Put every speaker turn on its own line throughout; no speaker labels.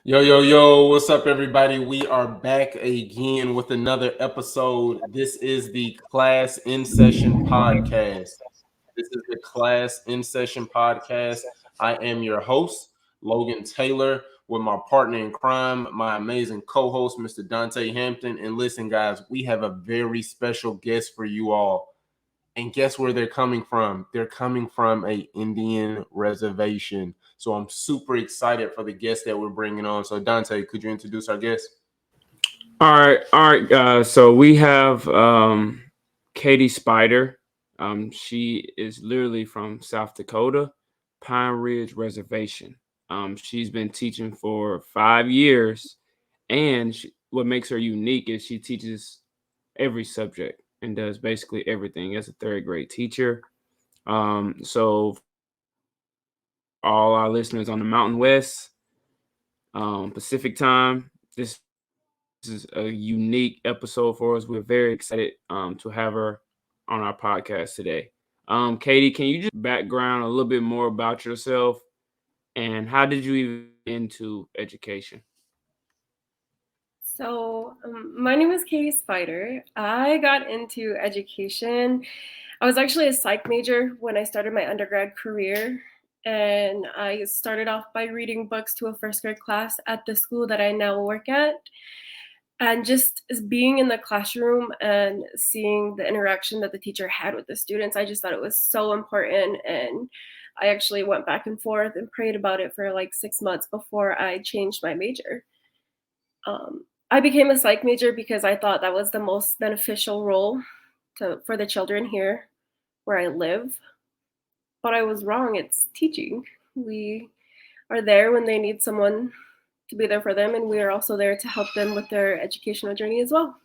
Yo, what's up, everybody? We are back again with another episode. This is the Class in Session podcast. This is the Class in Session podcast. I am your host, Logan Taylor, with my partner in crime, my amazing co host, Mr. Dontay Hampton. And listen, guys, we have a very special guest for you all. And guess where they're coming from? They're coming from a Indian reservation. So I'm super excited for the guest that we're bringing on. So Dontay, could you introduce our guest?
All right, guys. So we have Kaity Spider. She is literally from South Dakota, Pine Ridge Reservation. She's been teaching for 5 years, and what makes her unique is she teaches every subject and does basically everything as a third grade teacher. So for all our listeners on the Mountain West, Pacific time, this is a unique episode for us. We're very excited to have her on our podcast today. Kaity, can you just background a little bit more about yourself and how did you even get into education?
My name is Kaity Spider. I got into education. I was actually a psych major when I started my undergrad career. And I started off by reading books to a first grade class at the school that I now work at. And just being in the classroom and seeing the interaction that the teacher had with the students, I just thought it was so important. And I actually went back and forth and prayed about it for like 6 months before I changed my major. I became a psych major because I thought that was the most beneficial role for the children here where I live. But I was wrong. It's teaching. We are there when they need someone to be there for them, and we are also there to help them with their educational journey as well.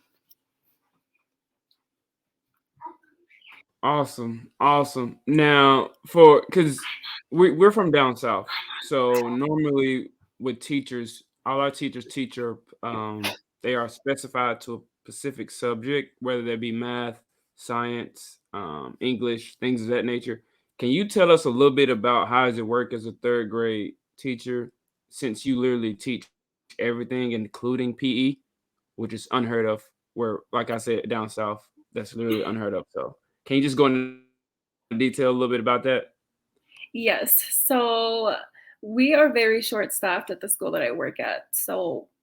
Awesome. Now, because we're from down south, so normally with teachers, all our teachers they are specified to a specific subject, whether that be math, science, English, things of that nature. Can you tell us a little bit about how does it work as a third grade teacher, since you literally teach everything, including PE, which is unheard of? Where, like I said, down south, that's literally unheard of. So can you just go into detail a little bit about that?
Yes. So we are very short staffed at the school that I work at.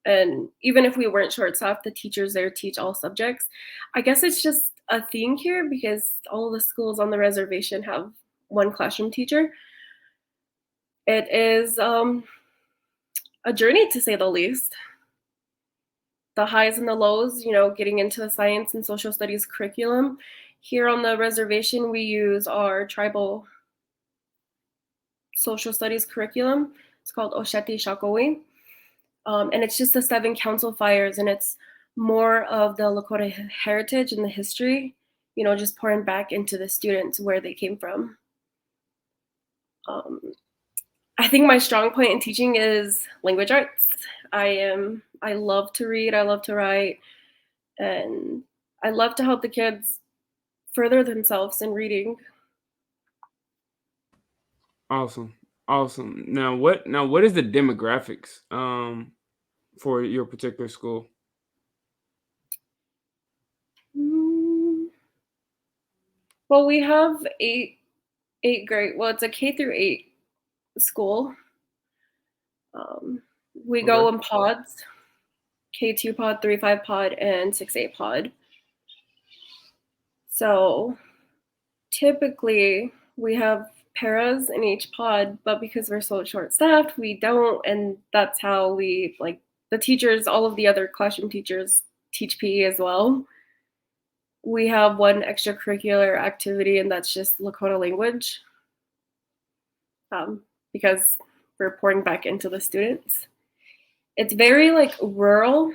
And even if we weren't short staffed, the teachers there teach all subjects. I guess it's just a thing here because all the schools on the reservation have one classroom teacher. It is a journey, to say the least. The highs and the lows, getting into the science and social studies curriculum. Here on the reservation, we use our tribal social studies curriculum. It's called Osheti Shakawi. And it's just the 7 council fires, and it's more of the Lakota heritage and the history, just pouring back into the students where they came from. I think my strong point in teaching is language arts. I love to read, I love to write, and I love to help the kids further themselves in reading.
Awesome. Now what is the demographics for your particular school?
Well, we have eight grade. Well, it's a K through 8 school. We go
Okay.
in pods: K2 pod, 3-5 pod, and 6-8 pod. So typically we have paras in each pod, but because we're so short staffed, we don't. And that's how the teachers, all of the other classroom teachers teach PE as well. We have one extracurricular activity, and that's just Lakota language, because we're pouring back into the students. It's very rural.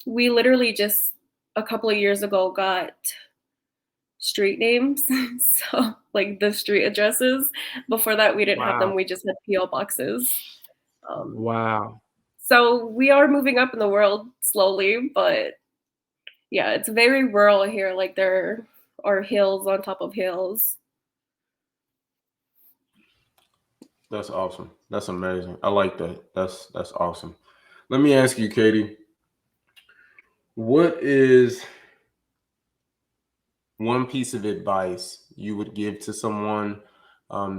We literally just a couple of years ago got street names, so the street addresses. Before that, we didn't have them.
Wow.
We just had PO boxes.
Wow.
So we are moving up in the world slowly, but yeah, it's very rural here. There are hills on top of hills.
That's awesome. That's amazing. I like that. That's awesome. Let me ask you, Katie, what is one piece of advice you would give to someone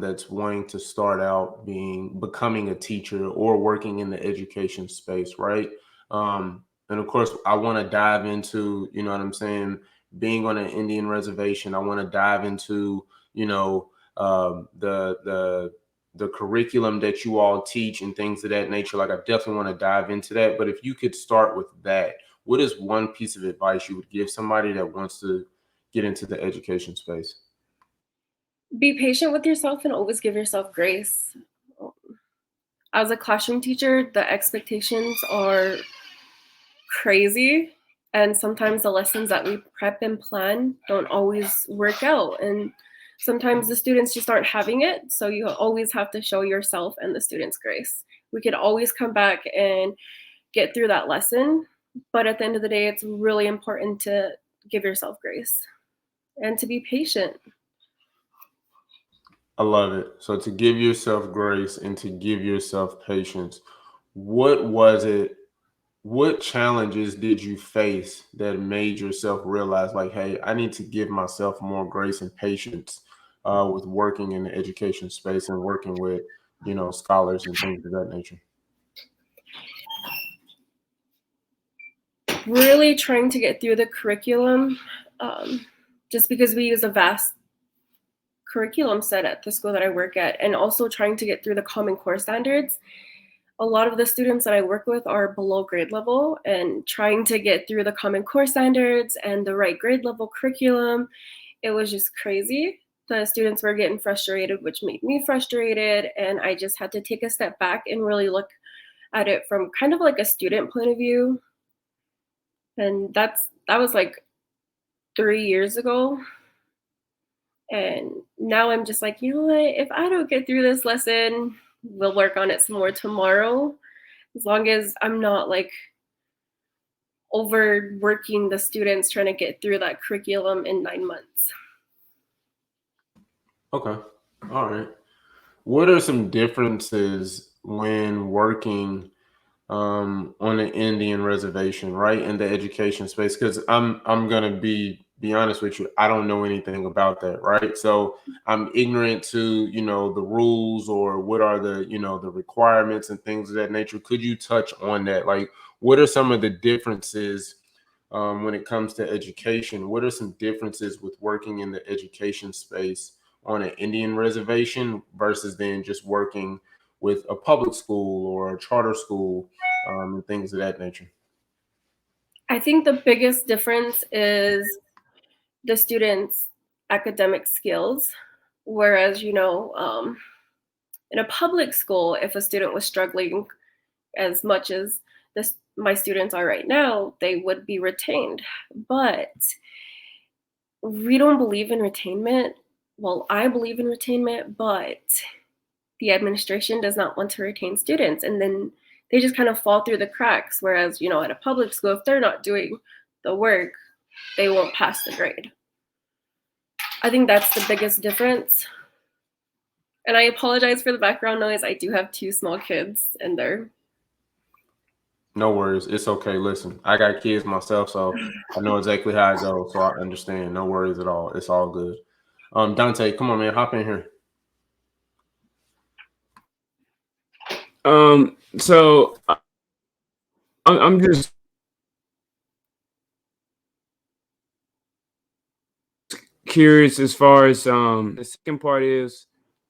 that's wanting to start out becoming a teacher or working in the education space, right? And of course, I want to dive into, you know what I'm saying, being on an Indian reservation. I want to dive into, you know, the curriculum that you all teach and things of that nature. Like, I definitely want to dive into that. But if you could start with that, what is one piece of advice you would give somebody that wants to get into the education space?
Be patient with yourself and always give yourself grace. As a classroom teacher, the expectations are crazy, and sometimes the lessons that we prep and plan don't always work out, and sometimes the students just aren't having it, so you always have to show yourself and the students grace. We could always come back and get through that lesson, but at the end of the day, it's really important to give yourself grace and to be patient.
I love it. So to give yourself grace and to give yourself patience, what was it? What challenges did you face that made yourself realize, like, hey, I need to give myself more grace and patience with working in the education space and working with, scholars and things of that nature?
Really trying to get through the curriculum, just because we use a vast curriculum set at the school that I work at, and also trying to get through the Common Core standards. A lot of the students that I work with are below grade level, and trying to get through the Common Core standards and the right grade level curriculum, it was just crazy. The students were getting frustrated, which made me frustrated, and I just had to take a step back and really look at it from kind of like a student point of view. And that was like 3 years ago. And now I'm just like, you know what? If I don't get through this lesson, we'll work on it some more tomorrow. As long as I'm not like overworking the students trying to get through that curriculum in 9 months.
Okay. All right. What are some differences when working on an Indian reservation, right, in the education space? Because I'm gonna be honest with you, I don't know anything about that, right? So I'm ignorant to the rules or what are the requirements and things of that nature. Could you touch on that? Like, what are some of the differences when it comes to education? What are some differences with working in the education space on an Indian reservation versus then just working with a public school or a charter school and things of that nature?
I think the biggest difference is the students' academic skills. Whereas, in a public school, if a student was struggling as much as my students are right now, they would be retained. But we don't believe in retainment. Well, I believe in retainment, but the administration does not want to retain students. And then they just kind of fall through the cracks. Whereas, at a public school, if they're not doing the work, they won't pass the grade. I think that's the biggest difference. And I apologize for the background noise. I do have 2 small kids, and they're...
No worries. It's okay. Listen, I got kids myself, so I know exactly how it goes. So I understand. No worries at all. It's all good. Dontay, come on, man. Hop in here.
So I'm just curious as far as the second part is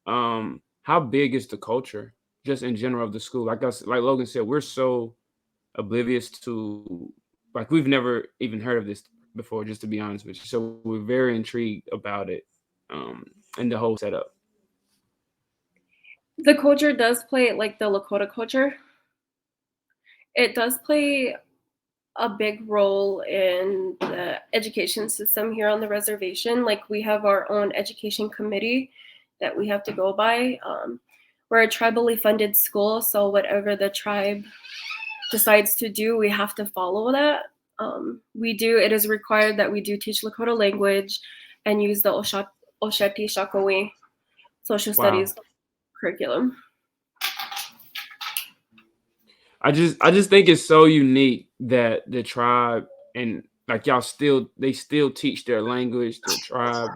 how big is the culture just in general of the school? Like like Logan said, we're so oblivious to, like, we've never even heard of this before, just to be honest with you. So we're very intrigued about it and the whole setup.
The culture does play, like the Lakota culture, it does play a big role in the education system here on the reservation. Like, we have our own education committee that we have to go by. We're a tribally funded school, so whatever the tribe decides to do, we have to follow that. It is required that we do teach Lakota language and use the Osheti Shakowee social studies curriculum.
I just think it's so unique that the tribe and like they still teach their language, their tribe,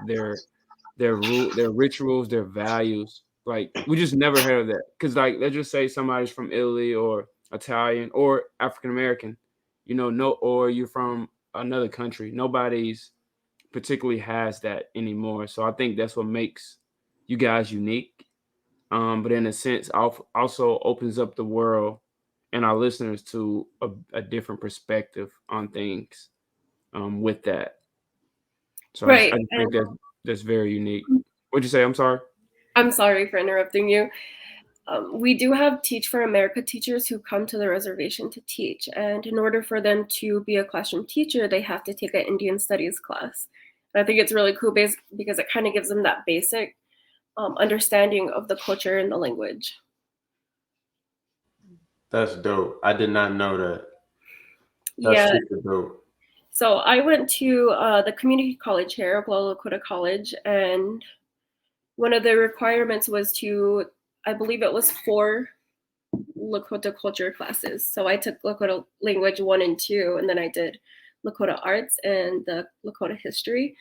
their rituals, their values. Like we just never heard of that. Cause like let's just say somebody's from Italy or Italian or African American, or you're from another country. Nobody's particularly has that anymore. So I think that's what makes you guys unique. But in a sense, also opens up the world and our listeners to a different perspective on things with that. So
Right.
I just think that's very unique. What'd you say? I'm sorry.
I'm sorry for interrupting you. We do have Teach for America teachers who come to the reservation to teach. And in order for them to be a classroom teacher, they have to take an Indian studies class. And I think it's really cool because it kind of gives them that basic understanding of the culture and the language.
That's dope. I did not know that. That's
Yeah.
super dope.
So I went to the community college here, Oglala Lakota College, and one of the requirements was I believe it was 4 Lakota culture classes. So I took Lakota language 1 and 2, and then I did Lakota arts and the Lakota history.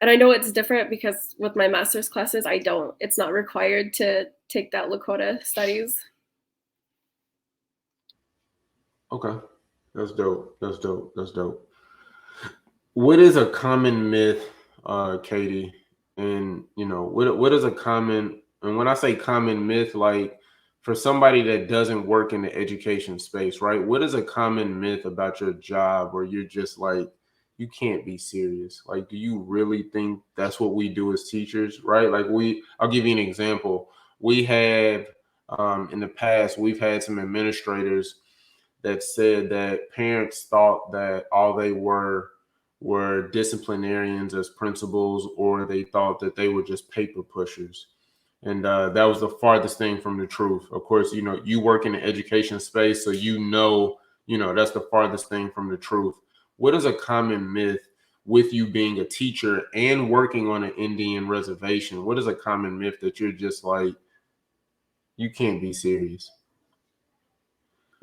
And I know it's different because with my master's classes, it's not required to take that Lakota studies.
Okay. That's dope. That's dope. That's dope. What is a common myth, Kaity? And what is a common, and when I say common myth, like for somebody that doesn't work in the education space, right? What is a common myth about your job where you're just like, you can't be serious? Like, do you really think that's what we do as teachers, right? Like I'll give you an example. We have in the past, we've had some administrators that said that parents thought that all they were disciplinarians as principals, or they thought that they were just paper pushers. And that was the farthest thing from the truth. Of course, you work in the education space, so that's the farthest thing from the truth. What is a common myth with you being a teacher and working on an Indian reservation? What is a common myth that you're just like, you can't be serious?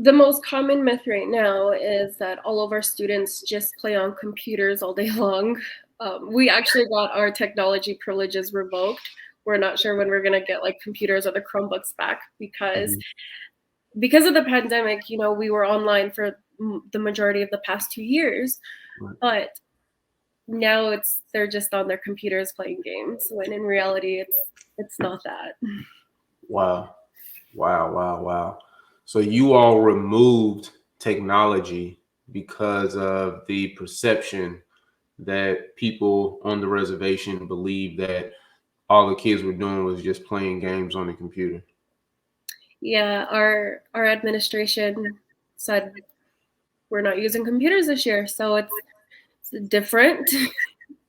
The most common myth right now is that all of our students just play on computers all day long. We actually got our technology privileges revoked. We're not sure when we're going to get like computers or the Chromebooks back because of the pandemic, we were online for the majority of the past 2 years, but now they're just on their computers playing games when in reality it's not that.
Wow. So you all removed technology because of the perception that people on the reservation believed that all the kids were doing was just playing games on the computer.
Yeah, our administration said we're not using computers this year, so it's different.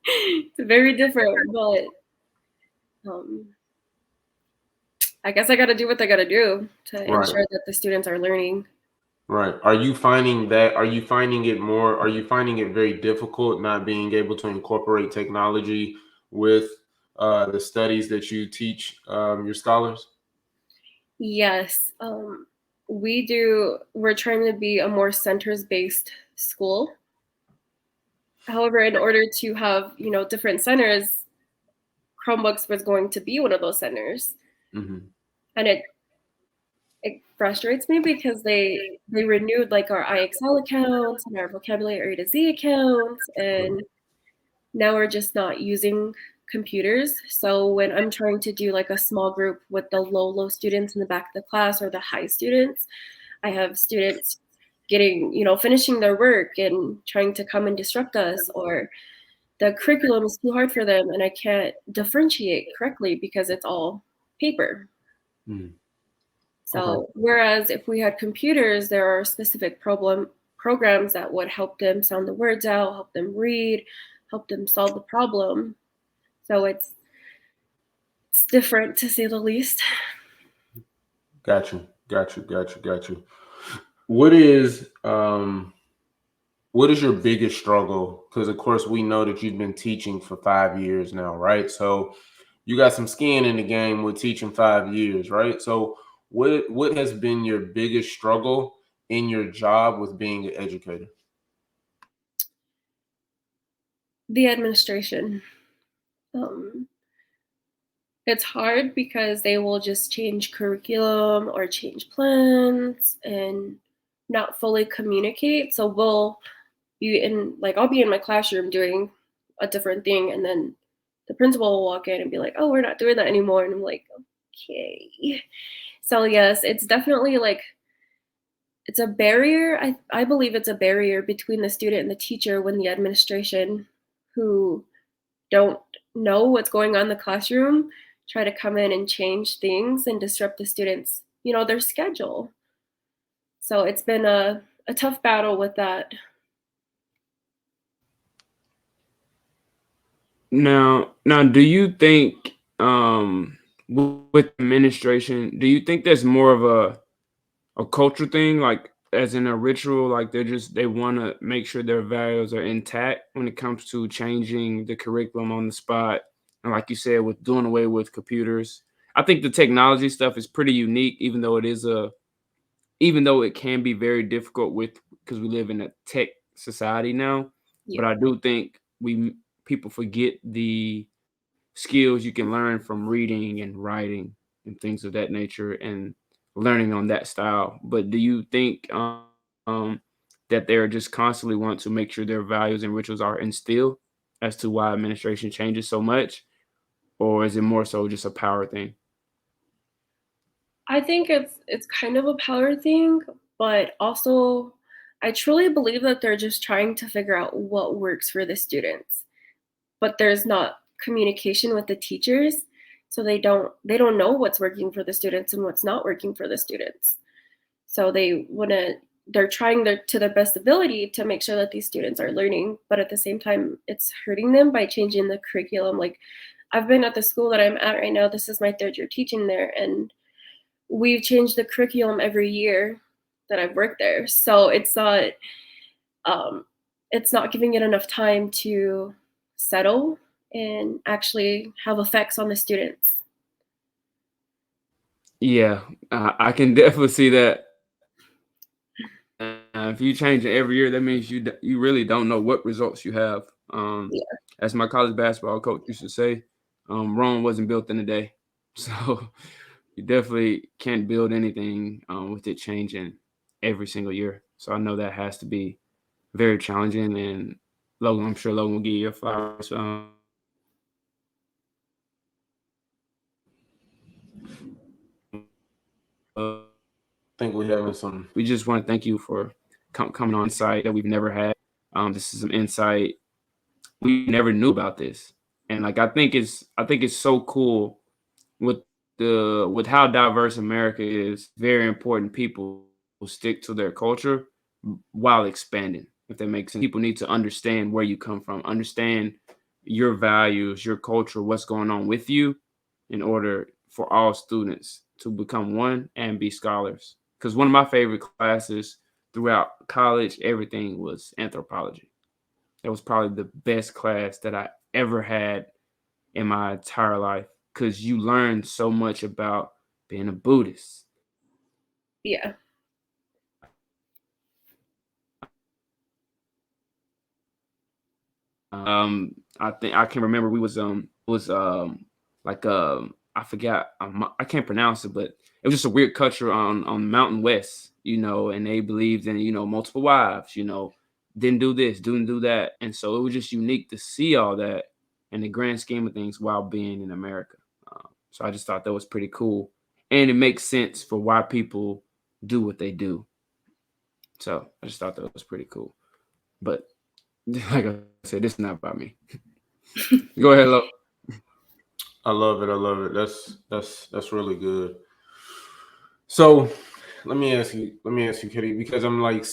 It's very different, but I guess I got to do what I got to do to ensure that the students are learning.
Right. Are you finding it very difficult not being able to incorporate technology with the studies that you teach your scholars?
Yes. We're trying to be a more centers-based school. However, in order to have, different centers, Chromebooks was going to be one of those centers.
Mm-hmm.
And it frustrates me because they renewed like our IXL accounts and our vocabulary A to Z accounts, and now we're just not using computers. So when I'm trying to do like a small group with the low students in the back of the class or the high students, I have students getting, finishing their work and trying to come and disrupt us, or the curriculum is too hard for them and I can't differentiate correctly because it's all paper. So whereas if we had computers, there are specific programs that would help them sound the words out, help them read, help them solve the problem. So it's different, to say the least.
Got you. What is your biggest struggle? Because of course we know that you've been teaching for 5 years now, right? So you got some skin in the game with teaching 5 years, right? So what has been your biggest struggle in your job with being an educator?
The administration. Um, it's hard because they will just change curriculum or change plans and not fully communicate. So we'll be in, like, I'll be in my classroom doing a different thing, and then the principal will walk in and be like, "Oh, we're not doing that anymore." And I'm like, "Okay." So yes, it's definitely like it's a barrier. I believe it's a barrier between the student and the teacher when the administration, who don't know what's going on in the classroom, try to come in and change things and disrupt the students, their schedule. So it's been a tough battle with that.
Now, do you think with administration, do you think there's more of a culture thing, like as in a ritual, like they want to make sure their values are intact when it comes to changing the curriculum on the spot, and like you said, with doing away with computers? I think the technology stuff is pretty unique, even though it can be very difficult with because we live in a tech society now.
Yeah.
But I do think we people forget the skills you can learn from reading and writing and things of that nature and learning on that style. But do you think that they're just constantly want to make sure their values and rituals are instilled as to why administration changes so much, or is it more so just a power thing?
I think it's kind of a power thing, but also I truly believe that they're just trying to figure out what works for the students. But there's not communication with the teachers, so they don't know what's working for the students and what's not working for the students. So they're trying to their best ability to make sure that these students are learning, but at the same time it's hurting them by changing the curriculum. Like, I've been at the school that I'm at right now, this is my third year teaching there, and we've changed the curriculum every year that I've worked there. So um, it's not giving it enough time to settle and actually have effects on the students.
Yeah, I can definitely see that. If you change it every year, that means you really don't know what results you have.
Yeah.
As my college basketball coach used to say, Rome wasn't built in a day, so you definitely can't build anything with it changing every single year. So I know that has to be very challenging. And Logan, I'm sure Logan will give you your flowers.
I think we're having some.
We just want to thank you for coming on insight that we've never had. This is some insight we never knew about this, and like I think it's so cool with how diverse America is. Very important people stick to their culture while expanding. If that makes sense, people need to understand where you come from, understand your values, your culture, what's going on with you, in order for all students to become one and be scholars. Because one of my favorite classes throughout college, everything was anthropology. That was probably the best class that I ever had in my entire life because you learn so much about being a Buddhist.
Yeah.
I think I can remember we was like I forgot I can't pronounce it, but it was just a weird culture on Mountain West, and they believed in multiple wives, didn't do this, didn't do that, and so it was just unique to see all that in the grand scheme of things while being in America. So I just thought that was pretty cool, and it makes sense for why people do what they do. So I just thought that was pretty cool. But like I said, this is not about me. Go ahead, Lo.
I love it. I love it. That's really good. So let me ask you, Kitty, because I'm like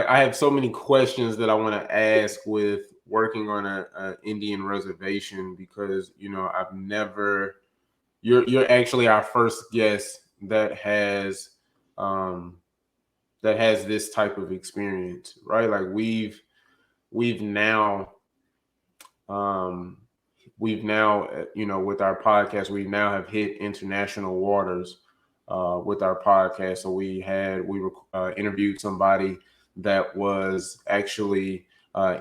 I have so many questions that I want to ask with working on a Indian reservation because I've never. You're actually our first guest um that has this type of experience, right? Like we've now um with our podcast we now have hit international waters, with our podcast. So we interviewed somebody that was actually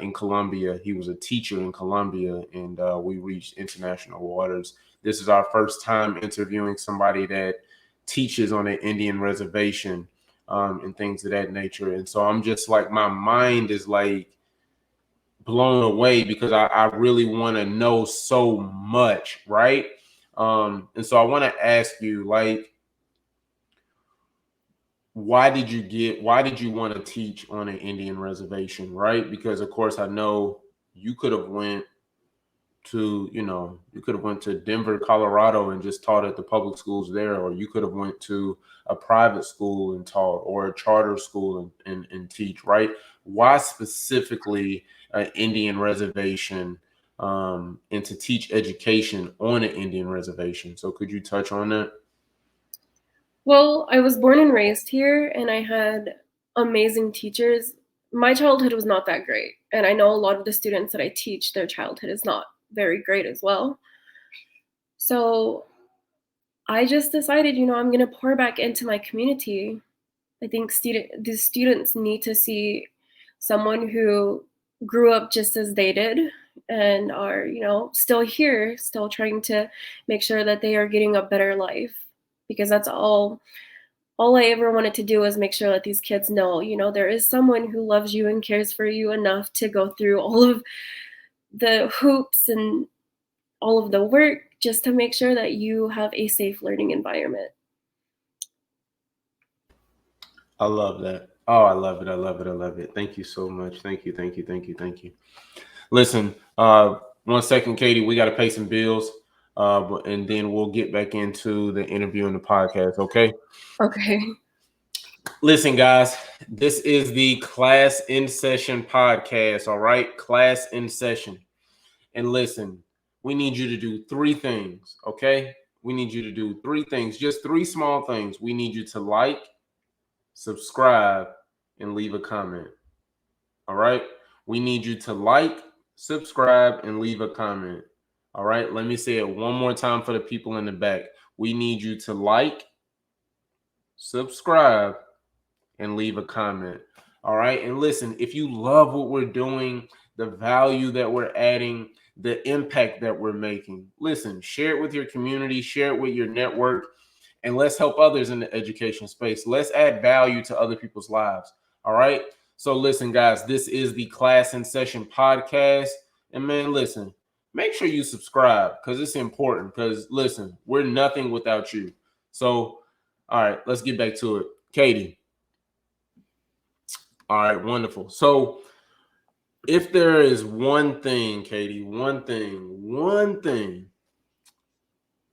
in Colombia. He was a teacher in Colombia, and we reached international waters. This is our first time interviewing somebody that teaches on an Indian reservation and things of that nature. And so I'm just like, my mind is like blown away because I really want to know so much, right? And so I want to ask you, like, why did you want to teach on an Indian reservation, right? Because of course I know you could have went to, Denver, Colorado and just taught at the public schools there, or you could have went to a private school and taught, or a charter school and teach, right? Why specifically an Indian reservation and to teach education on an Indian reservation? So could you touch on that?
Well, I was born and raised here, and I had amazing teachers. My childhood was not that great, and I know a lot of the students that I teach, their childhood is not very great as well. So I just decided, I'm going to pour back into my community. I think the students need to see someone who grew up just as they did and are, still here, still trying to make sure that they are getting a better life, because that's all I ever wanted to do was make sure that these kids know, there is someone who loves you and cares for you enough to go through all of the hoops and all of the work just to make sure that you have a safe learning environment.
I love that. Oh, I love it. I love it. I love it. Thank you so much. Thank you. Thank you. Thank you. Thank you. Listen, 1 second, Katie, we got to pay some bills. And then we'll get back into the interview and the podcast. Okay.
Okay.
Listen, guys, this is the Class in Session podcast. All right. Class in Session. And listen, we need you to do 3 things. Okay. We need you to do 3 things, just 3 small things. We need you to like, subscribe, and leave a comment. All right. We need you to like, subscribe, and leave a comment. All right. Let me say it one more time for the people in the back. We need you to like, subscribe, and leave a comment. All right. And listen, if you love what we're doing, the value that we're adding, the impact that we're making, listen, share it with your community, share it with your network, and let's help others in the education space. Let's add value to other people's lives. All right. So listen, guys, this is the Class in Session podcast. And man, listen, make sure you subscribe because it's important. Because listen, we're nothing without you. So, all right, let's get back to it. Katie. All right, wonderful. So if there is one thing, Katie, one thing,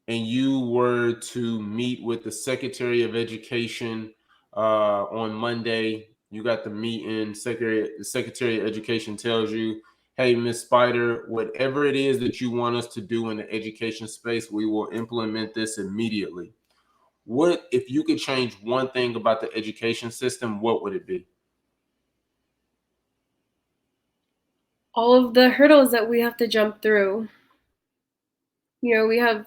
and you were to meet with the Secretary of Education on Monday, you got the meeting, the Secretary of Education tells you, hey, Miss Spider, whatever it is that you want us to do in the education space, we will implement this immediately. What, if you could change one thing about the education system, what would it be?
All of the hurdles that we have to jump through. We have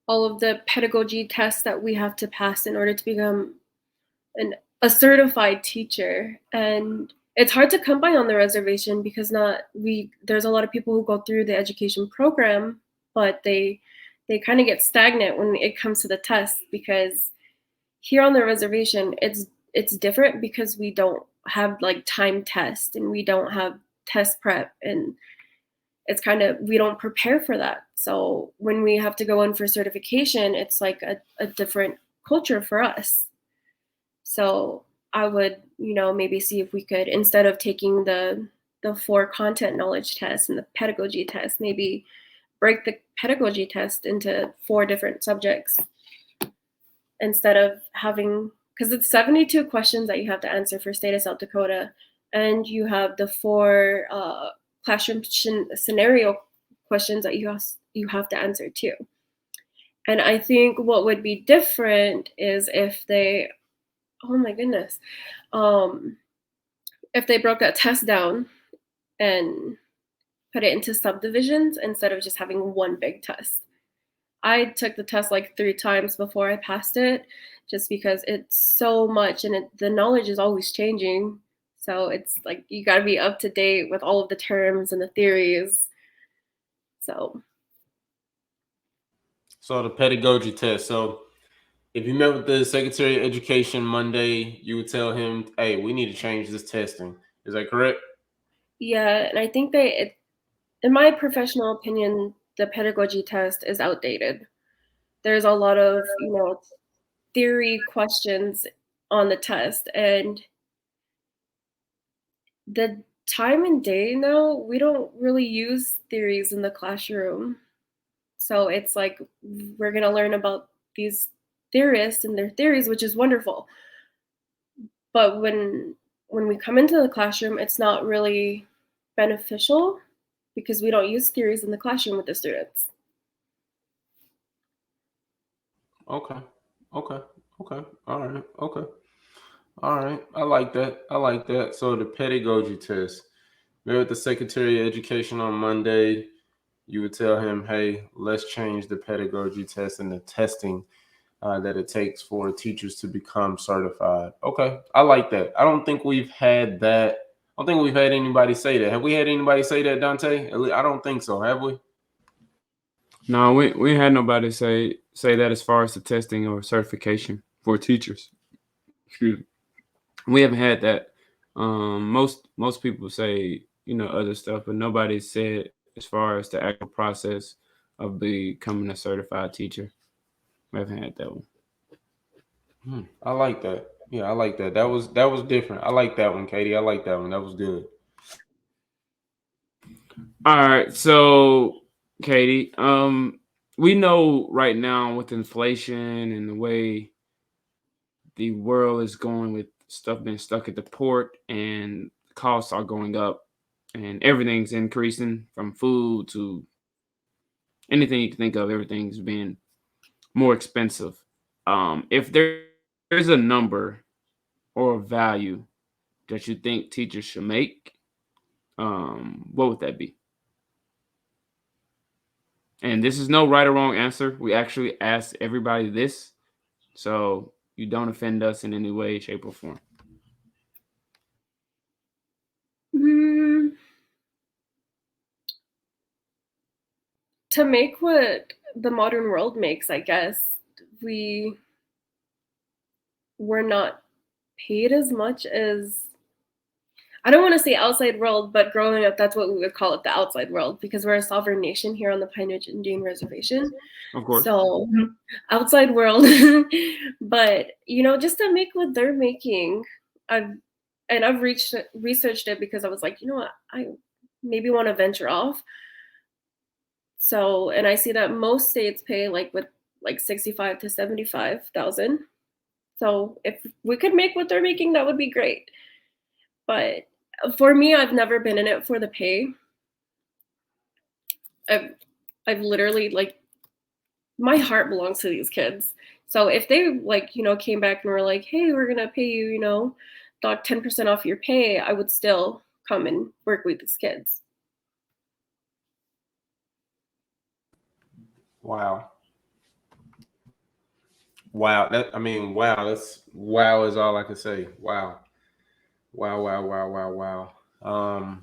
all of the pedagogy tests that we have to pass in order to become a certified teacher. And it's hard to come by on the reservation because there's a lot of people who go through the education program, but they kind of get stagnant when it comes to the test, because here on the reservation it's different because we don't have like time test and we don't have test prep, and it's kind of, we don't prepare for that. So when we have to go in for certification, it's like a different culture for us. So I would, maybe see if we could, instead of taking the 4 content knowledge tests and the pedagogy test, maybe break the pedagogy test into 4 different subjects instead of having, because it's 72 questions that you have to answer for state of South Dakota, and you have the 4 classroom scenario questions that you have to answer too. And I think what would be different is if they, oh my goodness, if they broke that test down and put it into subdivisions instead of just having one big test. I took the test like 3 times before I passed it, just because it's so much and the knowledge is always changing. So it's like you got to be up to date with all of the terms and the theories. So
the pedagogy test. So if you met with the Secretary of Education Monday, you would tell him, "Hey, we need to change this testing." Is that correct?
yeah, and I think in my professional opinion, the pedagogy test is outdated. There's a lot of, theory questions on the test, and the time and day now, we don't really use theories in the classroom. So it's like we're going to learn about these theorists and their theories, which is wonderful. But when we come into the classroom, it's not really beneficial because we don't use theories in the classroom with the students.
Okay. Okay. Okay. All right. Okay. All right. I like that. I like that. So the pedagogy test. Met with the Secretary of Education on Monday. You would tell him, "Hey, let's change the pedagogy test and the testing that it takes for teachers to become certified." Okay, I like that. I don't think we've had that. I don't think we've had anybody say that. Have we had anybody say that, Dontay? I don't think so. Have we?
No, we had nobody say that as far as the testing or certification for teachers. Excuse me. We haven't had that. Most people say other stuff, but nobody said as far as the actual process of becoming a certified teacher. We haven't had that one.
I like that. Yeah, I like that. That was different. I like that one, Katie. I like that one. That was good.
All right, so Katie, we know right now with inflation and the way the world is going with stuff being stuck at the port and costs are going up and everything's increasing from food to anything you can think of, everything's being more expensive. If there's a number or a value that you think teachers should make, what would that be? And this is no right or wrong answer. We actually ask everybody this, so you don't offend us in any way, shape, or form.
Mm, to make what the modern world makes, I guess, we were not paid as much as, I don't want to say outside world, but growing up, that's what we would call it, the outside world, because we're a sovereign nation here on the Pine Ridge Indian Reservation.
Of course.
So, outside world. But, just to make what they're making, I've researched it because I was like, you know what, I maybe want to venture off. So, and I see that most states pay with 65 to 75,000. So if we could make what they're making, that would be great. But for me, I've never been in it for the pay. I've literally my heart belongs to these kids. So if they came back and were like, "Hey, we're gonna pay you, 10% off your pay," I would still come and work with these kids.
Wow. Wow. Wow is all I can say. Wow. Wow. Wow. Wow. Wow. Wow.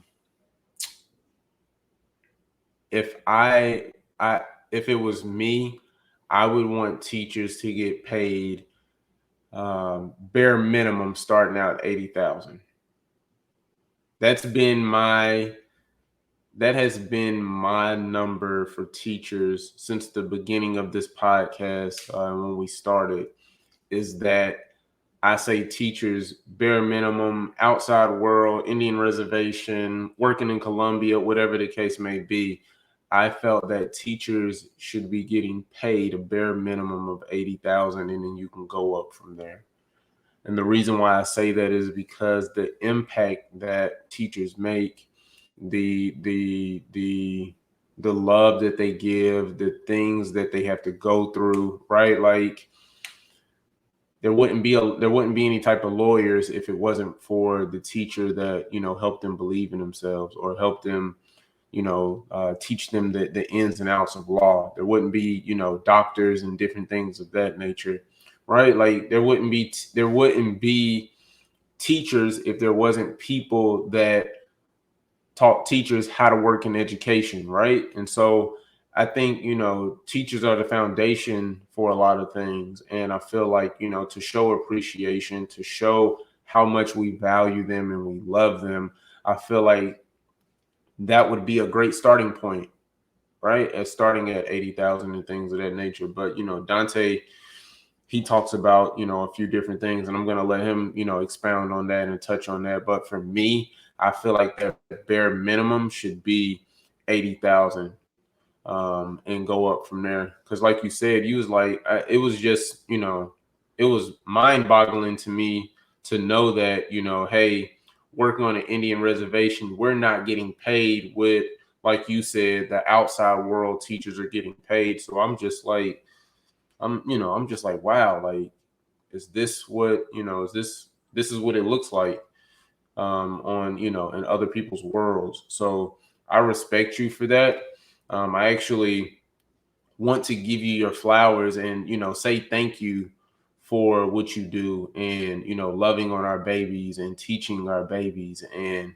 If I if it was me, I would want teachers to get paid bare minimum starting out at 80,000. That's been my that has been my number for teachers since the beginning of this podcast when we started, is that I say teachers bare minimum, outside world, Indian reservation, working in Columbia, whatever the case may be. I felt that teachers should be getting paid a bare minimum of 80,000, and then you can go up from there. And the reason why I say that is because the impact that teachers make, the love that they give, the things that they have to go through, right? Like there wouldn't be any type of lawyers if it wasn't for the teacher that helped them believe in themselves or helped them teach them the ins and outs of law. There wouldn't be, doctors and different things of that nature, right? Like there wouldn't be teachers if there wasn't people that taught teachers how to work in education, right? And so I think, teachers are the foundation for a lot of things. And I feel like, to show appreciation, to show how much we value them and we love them, I feel like that would be a great starting point, right? As starting at 80,000 and things of that nature. But, Dontay, he talks about, a few different things, and I'm going to let him, expound on that and touch on that. But for me, I feel like that bare minimum should be 80,000, and go up from there. Because like you said, you was like, it was just, it was mind boggling to me to know that, hey, working on an Indian reservation, we're not getting paid with, like you said, the outside world teachers are getting paid. So I'm just like, I'm just like, wow, like, is this what, this is what it looks like, on, in other people's worlds. So I respect you for that. I actually want to give you your flowers and, say thank you for what you do and, loving on our babies and teaching our babies and,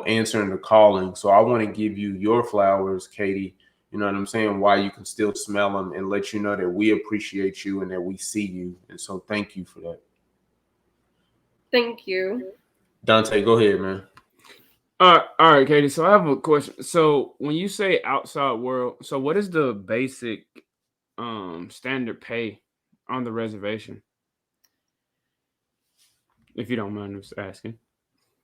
answering the calling. So I want to give you your flowers, Kaity. You know what I'm saying? Why you can still smell them and let you know that we appreciate you and that we see you. And so thank you for that.
Thank you.
Dontay, go ahead, man.
All right, Kaity. So I have a question. So when you say outside world, so what is the basic standard pay on the reservation? If you don't mind us asking.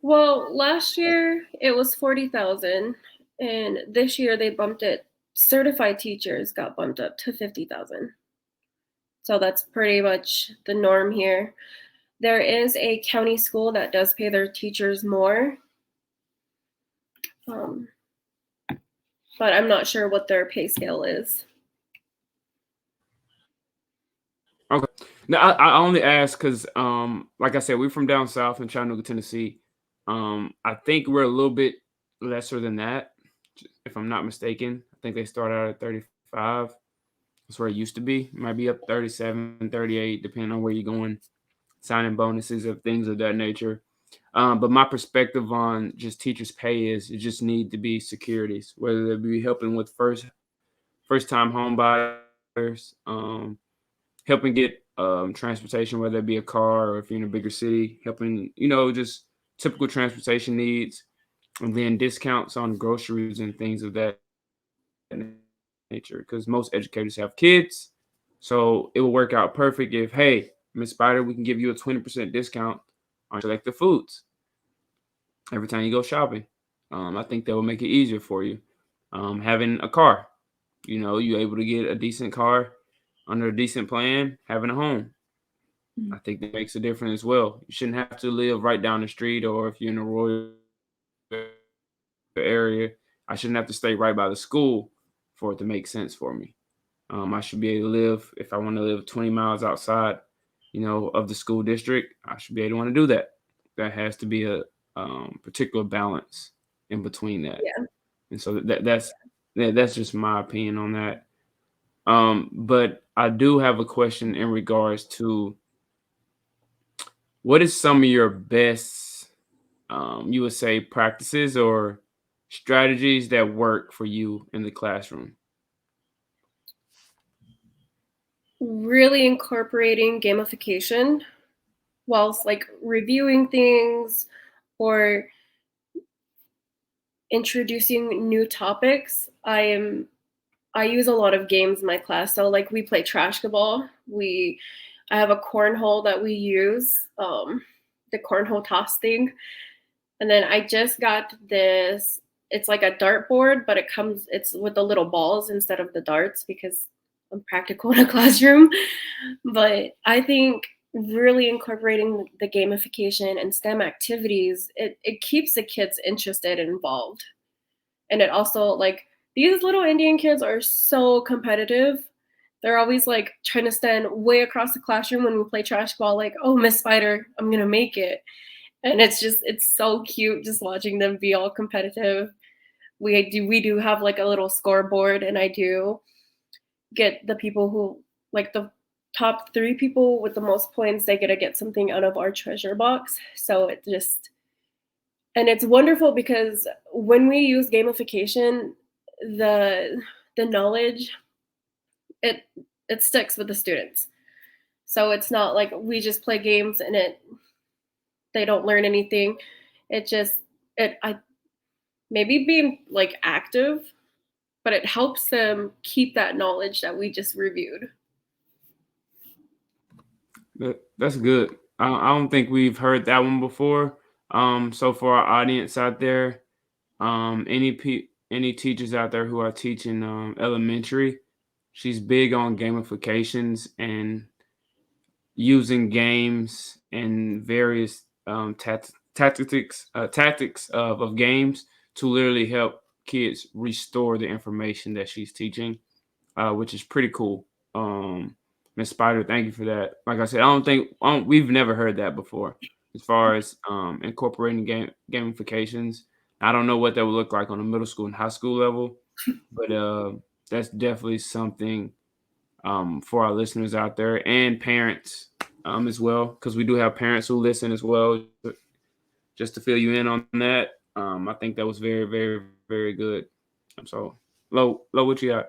Well, last year it was 40,000, and this year they bumped it. Certified teachers got bumped up to 50,000. So that's pretty much the norm here. There is a county school that does pay their teachers more, but I'm not sure what their pay scale is.
Okay. Now I only ask because, like I said, we're from down south in Chattanooga, Tennessee. I think we're a little bit lesser than that, if I'm not mistaken. I think they start out at 35. That's where it used to be. It might be up 37, 38, depending on where you're going. Signing bonuses of things of that nature. But my perspective on just teachers' pay is it just need to be securities, whether they be helping with first time home buyers, helping get transportation, whether it be a car or if you're in a bigger city, helping, just typical transportation needs, and then discounts on groceries and things of that nature. Because most educators have kids, so it will work out perfect if, hey, Miss Spider, we can give you a 20% discount on selected foods every time you go shopping. I think that will make it easier for you. Having a car, you're able to get a decent car under a decent plan, having a home. I think that makes a difference as well. You shouldn't have to live right down the street, or if you're in a rural area, I shouldn't have to stay right by the school for it to make sense for me. I should be able to live, if I want to live 20 miles outside, of the school district, I should be able to want to do that. That has to be a particular balance in between that.
Yeah.
And so that's just my opinion on that. But I do have a question in regards to what is some of your best, you would say, practices or strategies that work for you in the classroom?
Really incorporating gamification whilst like reviewing things or introducing new topics. I use a lot of games in my class. So like we play trash ball. I have a cornhole that we use, the cornhole toss thing. And then I just got this, it's like a dartboard, but it's with the little balls instead of the darts because I'm practical in a classroom. But I think really incorporating the gamification and STEM activities, it keeps the kids interested and involved. And it also, like, these little Indian kids are so competitive. They're always like trying to stand way across the classroom when we play trash ball, like, oh, Miss Spider, I'm gonna make it. And it's so cute just watching them be all competitive. we do have like a little scoreboard, and I do get the people who, like, the top 3 people with the most points, they get something out of our treasure box. So it just, and it's wonderful because when we use gamification, the knowledge, it it sticks with the students. So it's not like we just play games and they don't learn anything. It just, I maybe being like active, but it helps them keep that knowledge that we just reviewed.
That's good. I don't think we've heard that one before. So for our audience out there, any teachers out there who are teaching elementary, she's big on gamifications and using games and various tactics of games to literally help kids restore the information that she's teaching, which is pretty cool. Miss Spider, thank you for that. Like I said, we've never heard that before. As far as incorporating gamifications, I don't know what that would look like on a middle school and high school level, but that's definitely something for our listeners out there and parents as well, because we do have parents who listen as well. Just to fill you in on that, I think that was very, very, very good. So, Lo, what you got?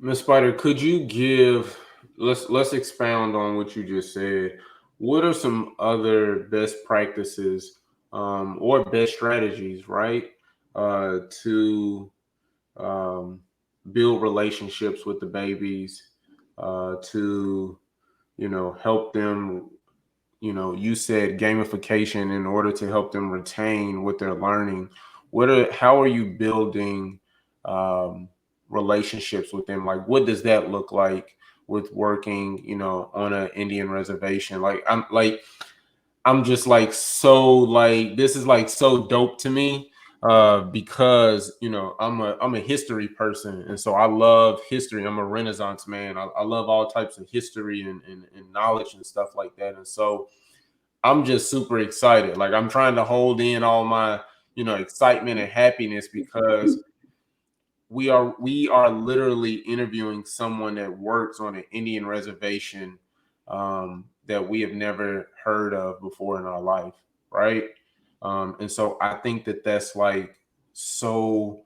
Miss Spider, could you give, let's expound on what you just said. What are some other best practices or best strategies, right, to um, build relationships with the babies, to help them, you said gamification in order to help them retain what they're learning. How are you building um, relationships with them? Like, what does that look like with working, on an Indian reservation? I'm just like, so like, this is like so dope to me because I'm a history person, and so I love history. I'm a Renaissance man. I love all types of history and knowledge and stuff like that. And so I'm just super excited. Like, I'm trying to hold in all my excitement and happiness because we are literally interviewing someone that works on an Indian reservation that we have never heard of before in our life, right? And so I think that that's like so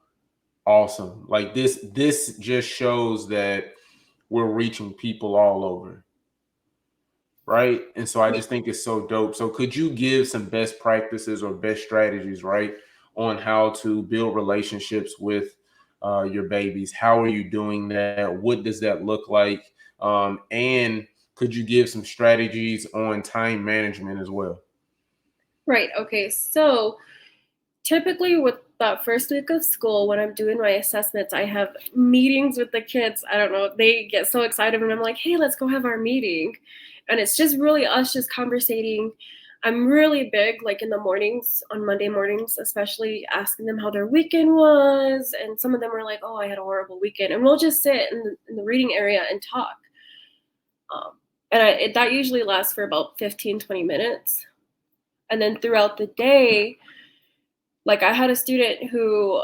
awesome. Like, this just shows that we're reaching people all over, right? And so I just think it's so dope. So could you give some best practices or best strategies, right, on how to build relationships with your babies? How are you doing that? What does that look like? And could you give some strategies on time management as well?
Right. Okay. So typically with that first week of school, when I'm doing my assessments, I have meetings with the kids. I don't know, they get so excited when I'm like, hey, let's go have our meeting. And it's just really us just conversating. I'm really big, like in the mornings, on Monday mornings, especially asking them how their weekend was. And some of them are like, oh, I had a horrible weekend. And we'll just sit in the reading area and talk. That usually lasts for about 15, 20 minutes. And then throughout the day, like I had a student who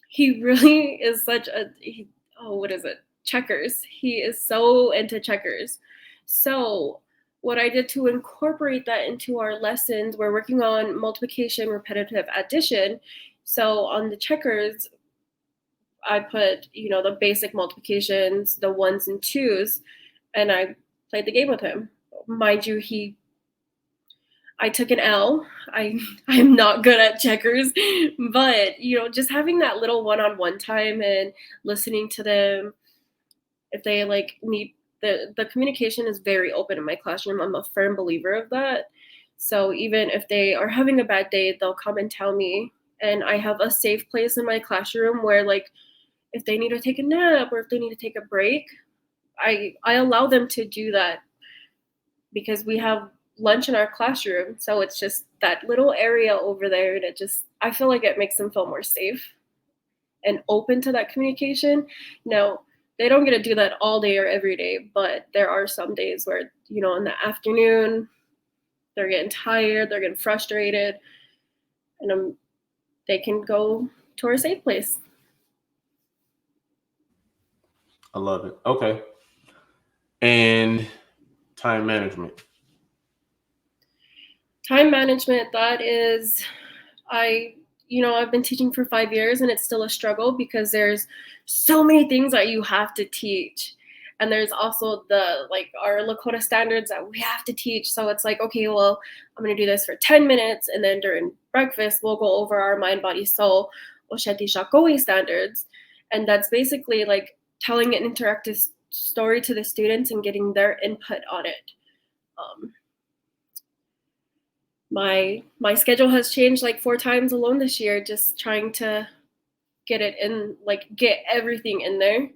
he really is what is it? Checkers. He is so into checkers. So what I did to incorporate that into our lessons, we're working on multiplication, repetitive addition. So on the checkers, I put, the basic multiplications, the ones and twos, and I played the game with him. Mind you, I took an L. I'm not good at checkers, but just having that little one-on-one time and listening to them, if they like need the communication is very open in my classroom. I'm a firm believer of that. So even if they are having a bad day, they'll come and tell me, and I have a safe place in my classroom where, like, if they need to take a nap or if they need to take a break, I allow them to do that because we have lunch in our classroom. So it's just that little area over there that I feel like it makes them feel more safe and open to that communication. Now, they don't get to do that all day or every day, but there are some days where, in the afternoon, they're getting tired, they're getting frustrated. and they can go to a safe place.
I love it. Okay. And time management.
Time management, that is, I've been teaching for 5 years and it's still a struggle because there's so many things that you have to teach. And there's also our Lakota standards that we have to teach. So it's like, okay, well, I'm going to do this for 10 minutes. And then during breakfast, we'll go over our mind, body, soul, Osheti Shakoi standards. And that's basically like telling an interactive story to the students and getting their input on it. My schedule has changed like 4 times alone this year, just trying to get it in, like get everything in there.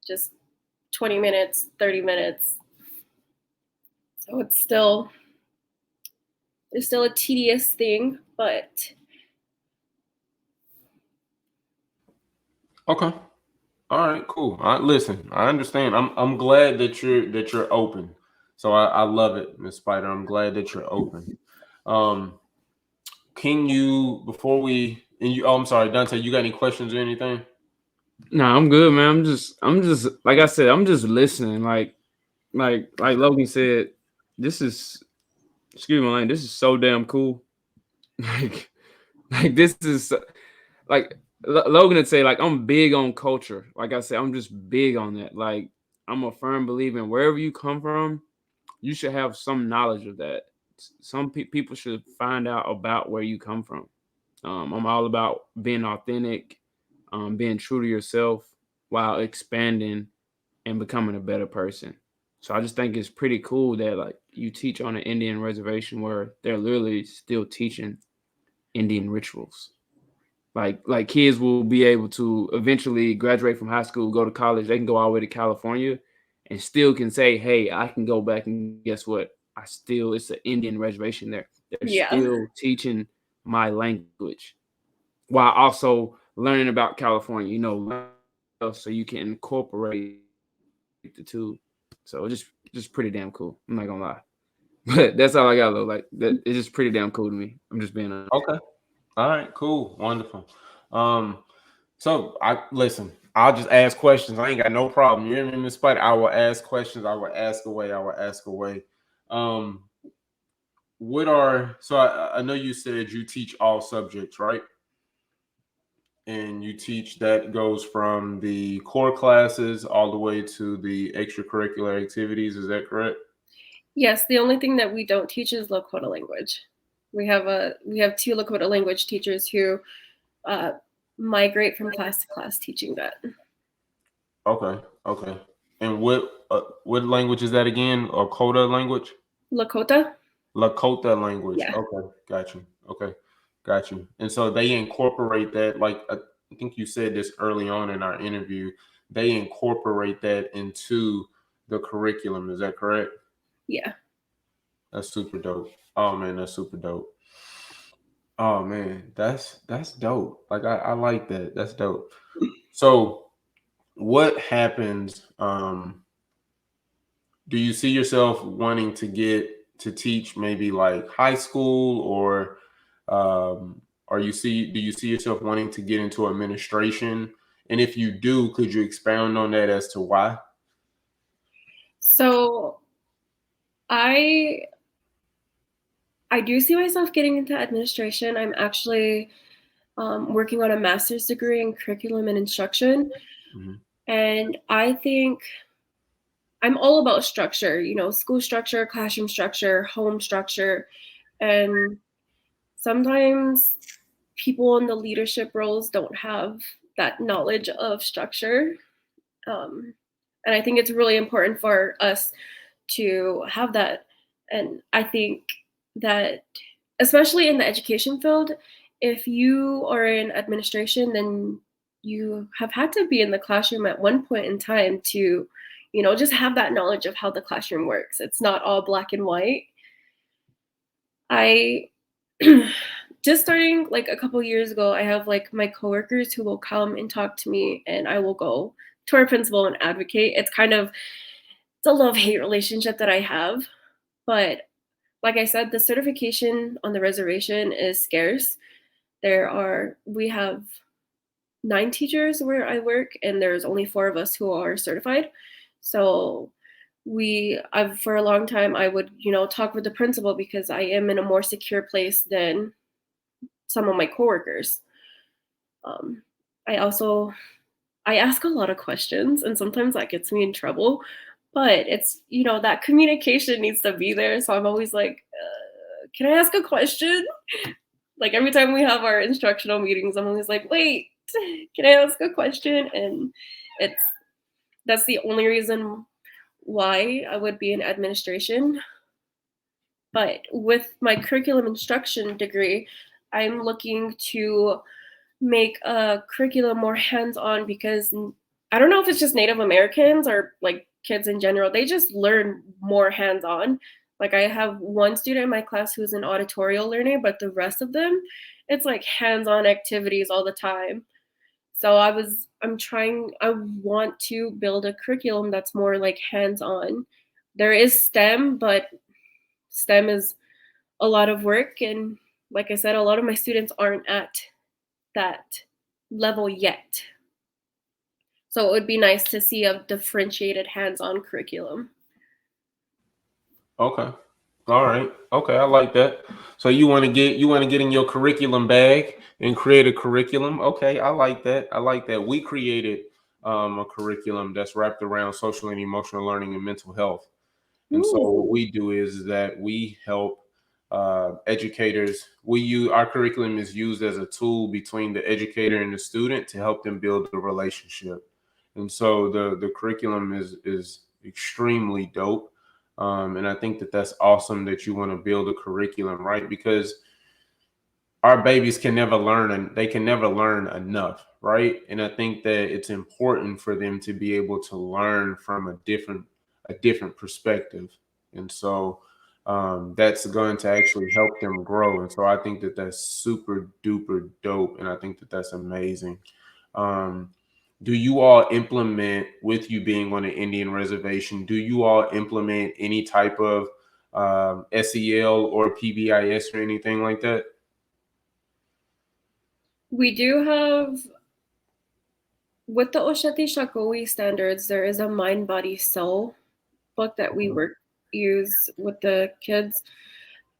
Just 20 minutes, 30 minutes. So it's still a tedious thing, but
Okay. All right, cool. All right, listen, I understand. I'm glad that you're open. So I love it, Miss Spider. I'm glad that you're open. Can you before we and you I'm sorry, Dontay, you got any questions or anything?
No, I'm good, man. I'm just like I said, I'm just listening. Like Logan said, this is excuse my language, this is so damn cool. Like this is like Logan would say, like I'm big on culture. Like I said, I'm just big on that. Like I'm a firm believer in wherever you come from, you should have some knowledge of that. Some people should find out about where you come from. I'm all about being authentic, being true to yourself while expanding and becoming a better person. So I just think it's pretty cool that like you teach on an Indian reservation where they're literally still teaching Indian rituals. Like kids will be able to eventually graduate from high school, go to college, they can go all the way to California and still can say, hey, I can go back and guess what? It's an Indian reservation there. They're
yeah.
still teaching my language while also learning about California, so you can incorporate the two. So just pretty damn cool. I'm not gonna lie. But that's all I got, though. Like that, it's just pretty damn cool to me. I'm just being honest.
Okay. All right, cool. Wonderful. Um, so I listen, I'll just ask questions. I ain't got no problem. You hear me, Miss Spider? I will ask questions, I will ask away, I will ask away. Um, I know you said you teach all subjects, right? And you teach that goes from the core classes all the way to the extracurricular activities. Is that correct?
Yes, the only thing that we don't teach is Lakota language. We have 2 Lakota language teachers who migrate from class to class teaching that.
Okay, okay. And what language is that again? Or Coda language?
Lakota?
Lakota language.
Yeah.
Okay, got you. Okay, got you. And so they incorporate that, like I think you said this early on in our interview. They incorporate that into the curriculum. Is that correct?
Yeah.
That's super dope. Oh man, that's super dope. Oh man, that's dope. Like I like that. That's dope. So what happens? Do you see yourself wanting to get to teach maybe like high school or do you see yourself wanting to get into administration? And if you do, could you expound on that as to why?
So I do see myself getting into administration. I'm actually working on a master's degree in curriculum and instruction.
Mm-hmm.
And I think I'm all about structure, school structure, classroom structure, home structure. And sometimes people in the leadership roles don't have that knowledge of structure. And I think it's really important for us to have that. And I think that, especially in the education field, if you are in administration, then you have had to be in the classroom at one point in time to, just have that knowledge of how the classroom works. It's not all black and white. I just starting like a couple years ago, I have like my coworkers who will come and talk to me, and I will go to our principal and advocate. It's a love-hate relationship that I have, but like I said, the certification on the reservation is scarce. We have 9 teachers where I work, and there's only 4 of us who are certified. So I've for a long time I would, talk with the principal because I am in a more secure place than some of my coworkers. I also I ask a lot of questions, and sometimes that gets me in trouble. But it's that communication needs to be there. So I'm always like, "Can I ask a question?" Like every time we have our instructional meetings, I'm always like, "Wait, can I ask a question?" And it's that's the only reason why I would be in administration. But with my curriculum instruction degree, I'm looking to make a curriculum more hands-on because I don't know if it's just Native Americans or like kids in general, they just learn more hands-on. Like I have one student in my class who's an auditorial learner, but the rest of them, it's like hands-on activities all the time. So I want to build a curriculum that's more like hands-on. There is STEM, but STEM is a lot of work. And like I said, a lot of my students aren't at that level yet. So it would be nice to see a differentiated hands-on curriculum.
Okay. All right. Okay, I like that. So you want to get in your curriculum bag and create a curriculum. Okay, I like that. I like that. We created a curriculum that's wrapped around social and emotional learning and mental health. And so what
Ooh.
we do is that we help educators. Our curriculum is used as a tool between the educator and the student to help them build a relationship. And so the curriculum is extremely dope. And I think that that's awesome that you want to build a curriculum, right? Because our babies can never learn and they can never learn enough, right? And I think that it's important for them to be able to learn from a different perspective. And so that's going to actually help them grow. And so I think that that's super duper dope. And I think that that's amazing. Um, do you all implement, with you being on an Indian reservation, do you all implement any type of SEL or PBIS or anything like that?
We do have, with the Osheti Shakoi standards, there is a mind, body, soul book that we use with the kids.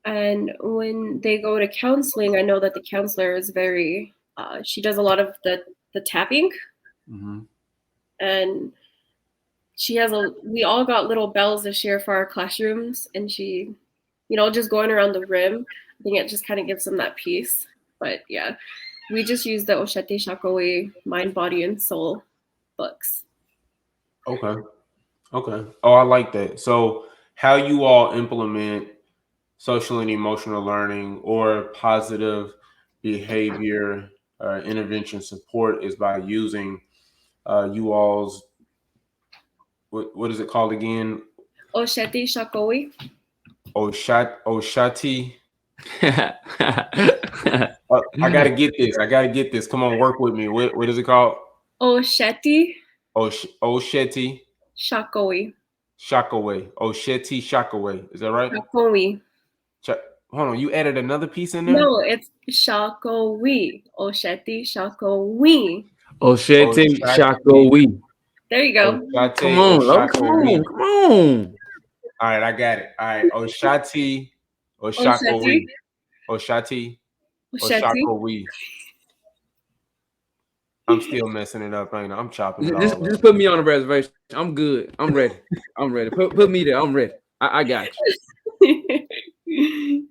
And when they go to counseling, I know that the counselor is very, she does a lot of the tapping.
Mm-hmm.
And we all got little bells this year for our classrooms. And she, just going around the rim, I think it just kind of gives them that peace. But yeah, we just use the Oshete Shakoi Mind, Body, and Soul books.
Okay. Okay. Oh, I like that. So, how you all implement social and emotional learning or positive behavior intervention support is by using you all's what is it called again?
Oshete Shakoi.
Oshati. I gotta get this. I gotta get this. Come on, work with me. What is it called?
Oshete
Osheti
Shakoi.
Shakaway. Osheti Shakaway. Is that right?
Shakoi.
Ch- Hold on. You added another piece in there?
No, it's Shakoi. Oshete Shakoi.
Oshete
Oshati.
Shakoi.
There you go.
Come
Oshate
on, Logan. Come on.
Oshakawi.
Come on.
All right, I got it. All right. Oshati
Oshete.
Oshakawi. Oshati
Oshete.
Oshakawi. I'm still messing it up. I'm chopping it
Just,
all up.
just put me on a reservation. I'm good. I'm ready. I'm ready. Put me there. I'm ready. I got you.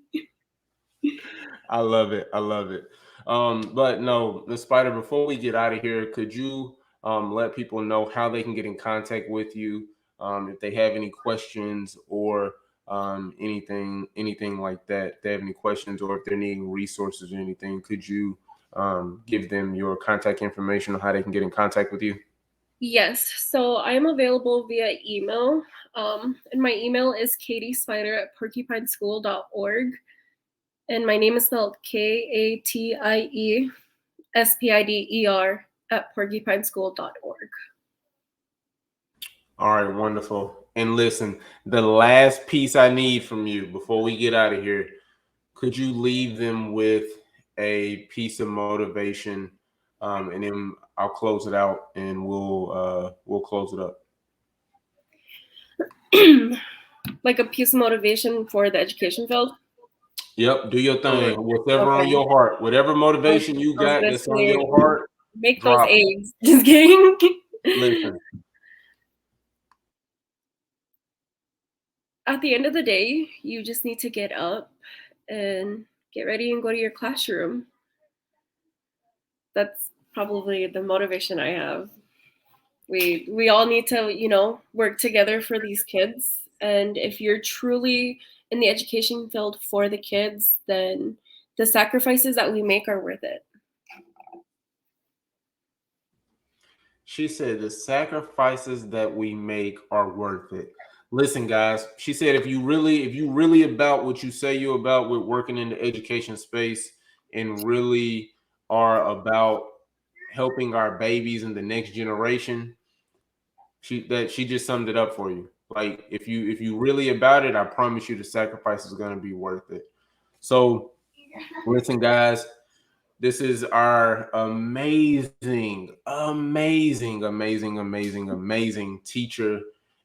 I love it. I love it. But no, the Spider, before we get out of here, could you let people know how they can get in contact with you if they have any questions or anything like that? If they have any questions or if they're needing resources or anything, could you give them your contact information on how they can get in contact with you?
Yes, so I am available via email. And my email is katiespider@porcupineschool.org. And my name is spelled KATIESPIDER at porcupineschool.org.
All right, wonderful. And listen, the last piece I need from you before we get out of here, could you leave them with a piece of motivation, and then I'll close it out, and we'll close it up.
Like a piece of motivation for the education field.
Yep, do your thing. Whatever on
Okay.
your heart, whatever motivation you
I was
got
gonna
that's on
say,
your heart,
make those
drop it.
eggs. Just kidding.
Listen,
At the end of the day, you just need to get up and get ready and go to your classroom. That's probably the motivation I have. We all need to, work together for these kids. And if you're truly in the education field for the kids, then the sacrifices that we make are worth it.
she said the sacrifices that we make are worth it. Listen, guys, she said if you really about what you say you're about with working in the education space and really are about helping our babies and the next generation, she just summed it up for you. Like if you really about it, I promise you the sacrifice is going to be worth it. So listen, guys, this is our amazing teacher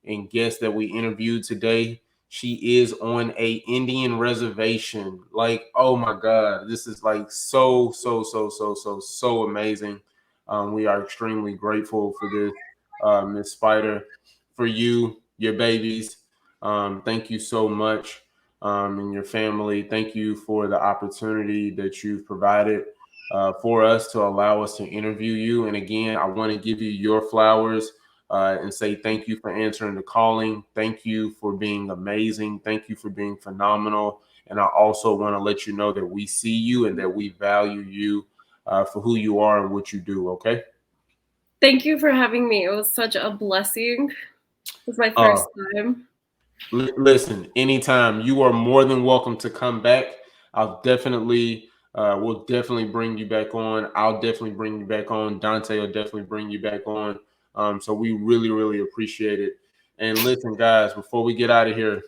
and guest that we interviewed today. She is on a Indian reservation. Like, oh my God, this is like so amazing. We are extremely grateful for this, Miss Spider, for you, your babies. Thank you so much, and your family. Thank you for the opportunity that you've provided for us to allow us to interview you. And again, I want to give you your flowers and say thank you for answering the calling. Thank you for being amazing. Thank you for being phenomenal. And I also want to let you know that we see you and that we value you for who you are and what you do. Okay.
Thank you for having me. It was such a blessing. It was my first time.
Listen, anytime, you are more than welcome to come back. I'll definitely, we'll definitely bring you back on. I'll definitely bring you back on. Dontay will definitely bring you back on. So we really appreciate it. And listen, guys, before we get out of here,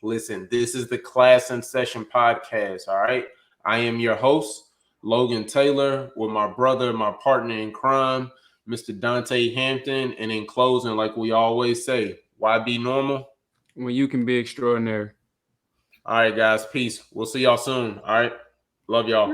listen, this is the Class in Session podcast. All right. I am your host, Logan Taylor, with my brother, my partner in crime, Mr. Dontay Hampton. And in closing, like we always say, Y.B.Normal.
When you can be extraordinary.
All right, guys. Peace. We'll see y'all soon. All right. Love y'all.